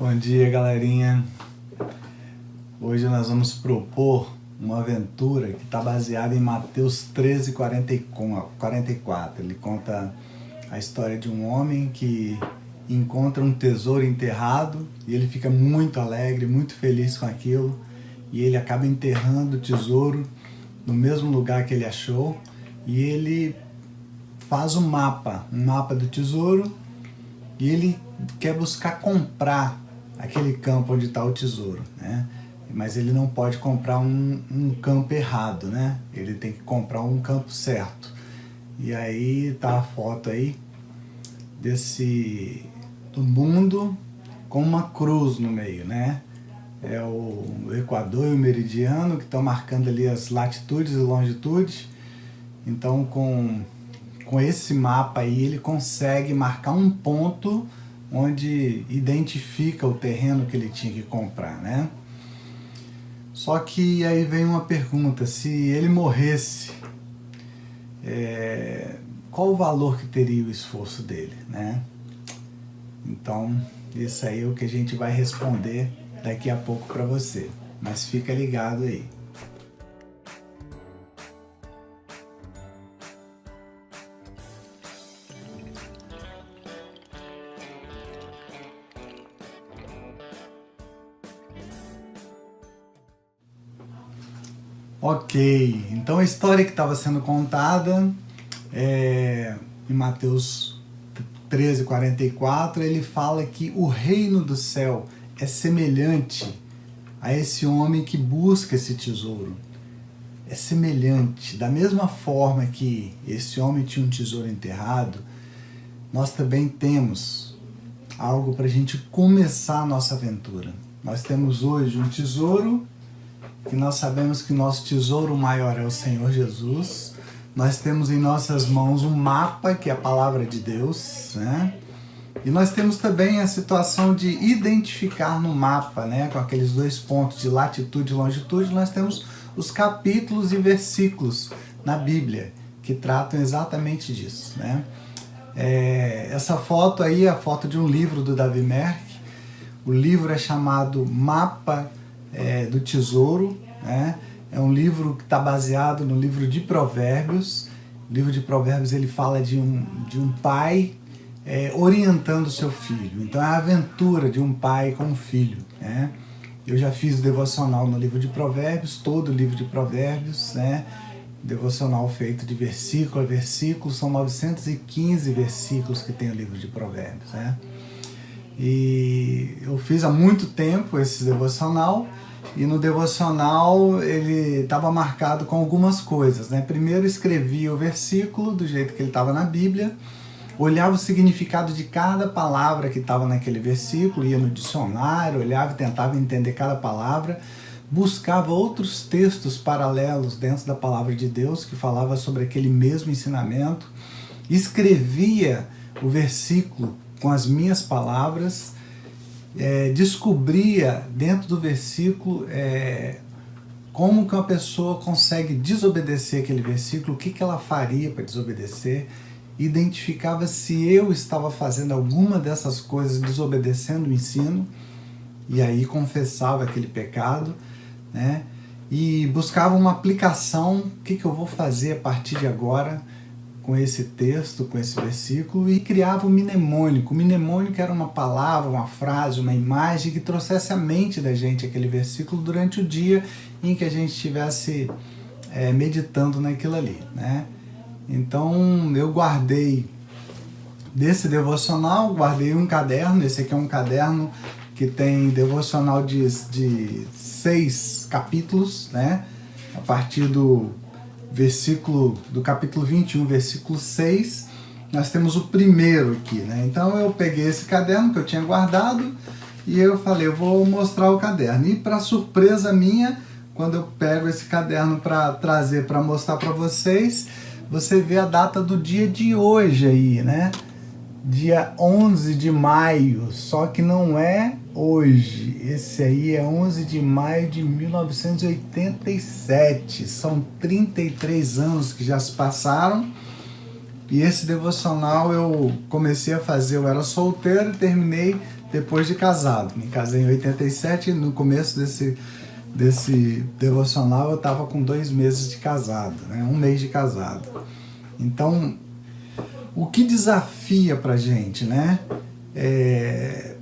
Bom dia, galerinha. Hoje nós vamos propor uma aventura que está baseada em Mateus 13, 44. Ele conta a história de um homem que encontra um tesouro enterrado e ele fica muito alegre, muito feliz com aquilo, e ele acaba enterrando o tesouro no mesmo lugar que ele achou, e ele faz um mapa do tesouro, e ele quer buscar comprar aquele campo onde está o tesouro, né? Mas ele não pode comprar um campo errado, né? Ele tem que comprar um campo certo. E aí tá a foto aí do mundo com uma cruz no meio, né? É o Equador e o meridiano que estão marcando ali as latitudes e longitudes. Então com esse mapa aí ele consegue marcar um ponto onde identifica o terreno que ele tinha que comprar, né? Só que aí vem uma pergunta: se ele morresse, qual o valor que teria o esforço dele, né? Então, isso aí é o que a gente vai responder daqui a pouco para você, mas fica ligado aí. Ok, então a história que estava sendo contada em Mateus 13, 44, ele fala que o reino do céu é semelhante a esse homem que busca esse tesouro. É semelhante, da mesma forma que esse homem tinha um tesouro enterrado, nós também temos algo para a gente começar a nossa aventura. Nós temos hoje um tesouro, que nós sabemos que o nosso tesouro maior é o Senhor Jesus. Nós temos em nossas mãos um mapa, que é a palavra de Deus, né? E nós temos também a situação de identificar no mapa, né, com aqueles dois pontos de latitude e longitude, nós temos os capítulos e versículos na Bíblia que tratam exatamente disso, né? Essa foto aí é a foto de um livro do Davi Merck. O livro é chamado Mapa do Tesouro, né? É um livro que está baseado no livro de Provérbios. O livro de Provérbios ele fala de um pai orientando o seu filho. Então é a aventura de um pai com um filho, né? Eu já fiz o devocional no livro de Provérbios, todo o livro de Provérbios, né? Devocional feito de versículo a versículo, são 915 versículos que tem o livro de Provérbios, né? E eu fiz há muito tempo esse devocional, e no devocional ele estava marcado com algumas coisas, né? Primeiro escrevia o versículo do jeito que ele estava na Bíblia, olhava o significado de cada palavra que estava naquele versículo, ia no dicionário, olhava e tentava entender cada palavra, buscava outros textos paralelos dentro da palavra de Deus que falava sobre aquele mesmo ensinamento, escrevia o versículo com as minhas palavras, descobria dentro do versículo como que uma pessoa consegue desobedecer aquele versículo, o que ela faria para desobedecer, identificava se eu estava fazendo alguma dessas coisas desobedecendo o ensino, e aí confessava aquele pecado, né? E buscava uma aplicação, o que eu vou fazer a partir de agora com esse texto, com esse versículo, e criava o mnemônico. O mnemônico era uma palavra, uma frase, uma imagem que trouxesse à mente da gente aquele versículo durante o dia em que a gente estivesse meditando naquilo ali, né? Então eu guardei desse devocional, guardei um caderno. Esse aqui é um caderno que tem devocional de 6 capítulos, né? A partir do capítulo 21, versículo 6, nós temos o primeiro aqui, né? Então eu peguei esse caderno que eu tinha guardado e eu falei, eu vou mostrar o caderno. E para surpresa minha, quando eu pego esse caderno para trazer, para mostrar para vocês, você vê a data do dia de hoje aí, né? Dia 11 de maio, só que não é hoje. Esse aí é 11 de maio de 1987. São 33 anos que já se passaram. E esse devocional eu comecei a fazer, eu era solteiro e terminei depois de casado. Me casei em 87 e no começo desse devocional eu estava com 2 meses de casado, né? 1 mês de casado. Então, o que desafia pra gente, né? É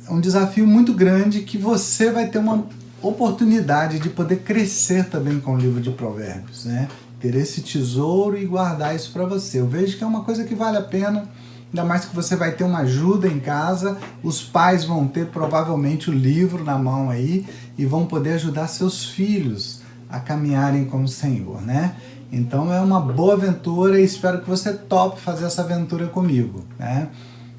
um desafio muito grande que você vai ter uma oportunidade de poder crescer também com o livro de Provérbios, né? Ter esse tesouro e guardar isso para você. Eu vejo que é uma coisa que vale a pena, ainda mais que você vai ter uma ajuda em casa, os pais vão ter provavelmente o livro na mão aí e vão poder ajudar seus filhos a caminharem com o Senhor, né? Então é uma boa aventura e espero que você tope fazer essa aventura comigo, né?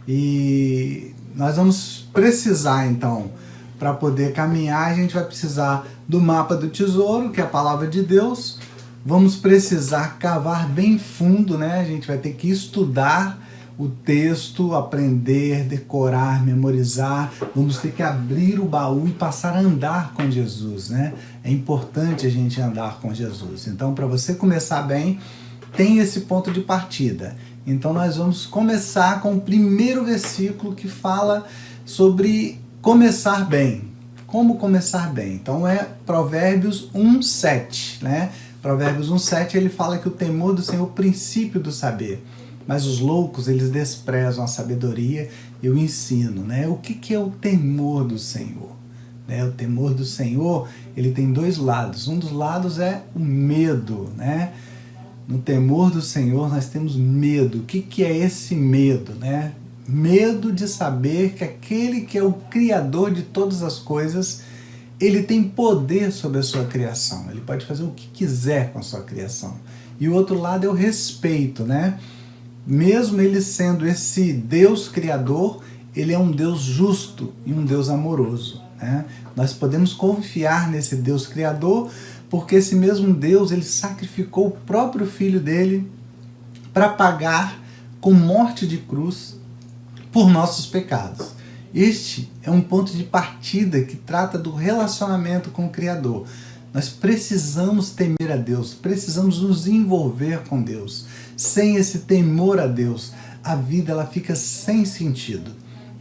E nós vamos precisar então, para poder caminhar, a gente vai precisar do mapa do tesouro, que é a palavra de Deus. Vamos precisar cavar bem fundo, né? A gente vai ter que estudar o texto, aprender, decorar, memorizar. Vamos ter que abrir o baú e passar a andar com Jesus, né? É importante a gente andar com Jesus. Então, para você começar bem, tem esse ponto de partida. Então, nós vamos começar com o primeiro versículo que fala sobre começar bem. Como começar bem? Então, é Provérbios 1:7, né? Provérbios 1:7, ele fala que o temor do Senhor é o princípio do saber, mas os loucos, eles desprezam a sabedoria e o ensino, né? O que é o temor do Senhor? Né? O temor do Senhor, ele tem 2 lados. Um dos lados é o medo, né? No temor do Senhor nós temos medo. O que é esse medo, né? Medo de saber que aquele que é o Criador de todas as coisas, ele tem poder sobre a sua criação. Ele pode fazer o que quiser com a sua criação. E o outro lado é o respeito, né? Mesmo ele sendo esse Deus Criador, ele é um Deus justo e um Deus amoroso, né? Nós podemos confiar nesse Deus Criador, porque esse mesmo Deus, ele sacrificou o próprio Filho dele para pagar com morte de cruz por nossos pecados. Este é um ponto de partida que trata do relacionamento com o Criador. Nós precisamos temer a Deus, precisamos nos envolver com Deus. Sem esse temor a Deus, a vida ela fica sem sentido,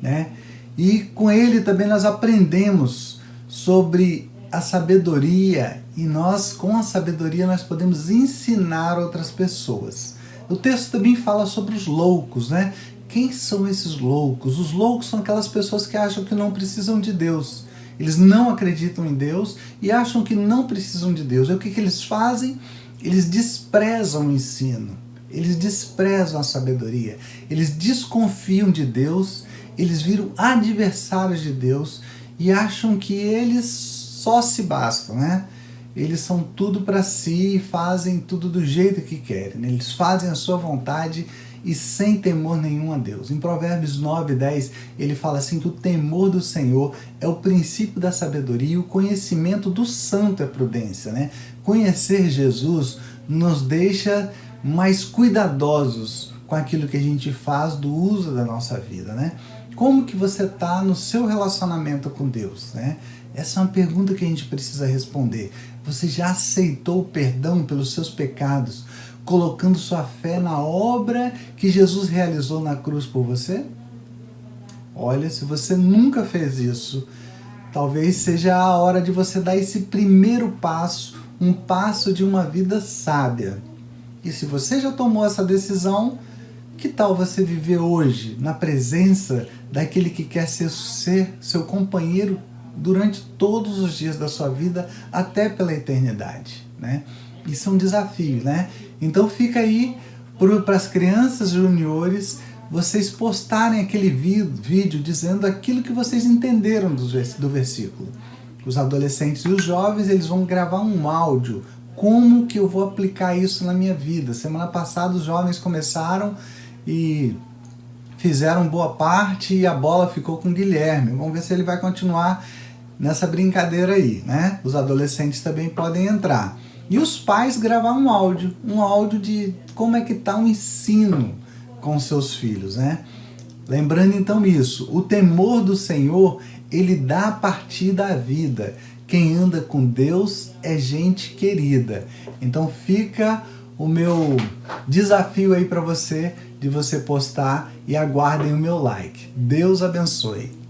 né? E com ele também nós aprendemos sobre a sabedoria e nós, com a sabedoria, nós podemos ensinar outras pessoas. O texto também fala sobre os loucos, né? Quem são esses loucos? Os loucos são aquelas pessoas que acham que não precisam de Deus. Eles não acreditam em Deus e acham que não precisam de Deus. E o que eles fazem? Eles desprezam o ensino. Eles desprezam a sabedoria. Eles desconfiam de Deus. Eles viram adversários de Deus e acham que eles só se bastam, né? Eles são tudo para si e fazem tudo do jeito que querem, né? Eles fazem a sua vontade e sem temor nenhum a Deus. Em Provérbios 9:10, ele fala assim que o temor do Senhor é o princípio da sabedoria e o conhecimento do santo é prudência, né? Conhecer Jesus nos deixa mais cuidadosos com aquilo que a gente faz do uso da nossa vida, né? Como que você está no seu relacionamento com Deus, né? Essa é uma pergunta que a gente precisa responder. Você já aceitou o perdão pelos seus pecados, colocando sua fé na obra que Jesus realizou na cruz por você? Olha, se você nunca fez isso, talvez seja a hora de você dar esse primeiro passo, um passo de uma vida sábia. E se você já tomou essa decisão, que tal você viver hoje na presença daquele que quer ser seu companheiro durante todos os dias da sua vida, até pela eternidade, né? Isso é um desafio, né? Então fica aí para as crianças juniores, vocês postarem aquele vídeo dizendo aquilo que vocês entenderam do versículo. Os adolescentes e os jovens, eles vão gravar um áudio. Como que eu vou aplicar isso na minha vida? Semana passada os jovens começaram e fizeram boa parte e a bola ficou com o Guilherme. Vamos ver se ele vai continuar nessa brincadeira aí, né? Os adolescentes também podem entrar. E os pais gravar um áudio de como é que está o ensino com seus filhos, né? Lembrando então isso, o temor do Senhor, ele dá a partida à vida. Quem anda com Deus é gente querida. Então fica o meu desafio aí para você, de você postar, e aguardem o meu like. Deus abençoe.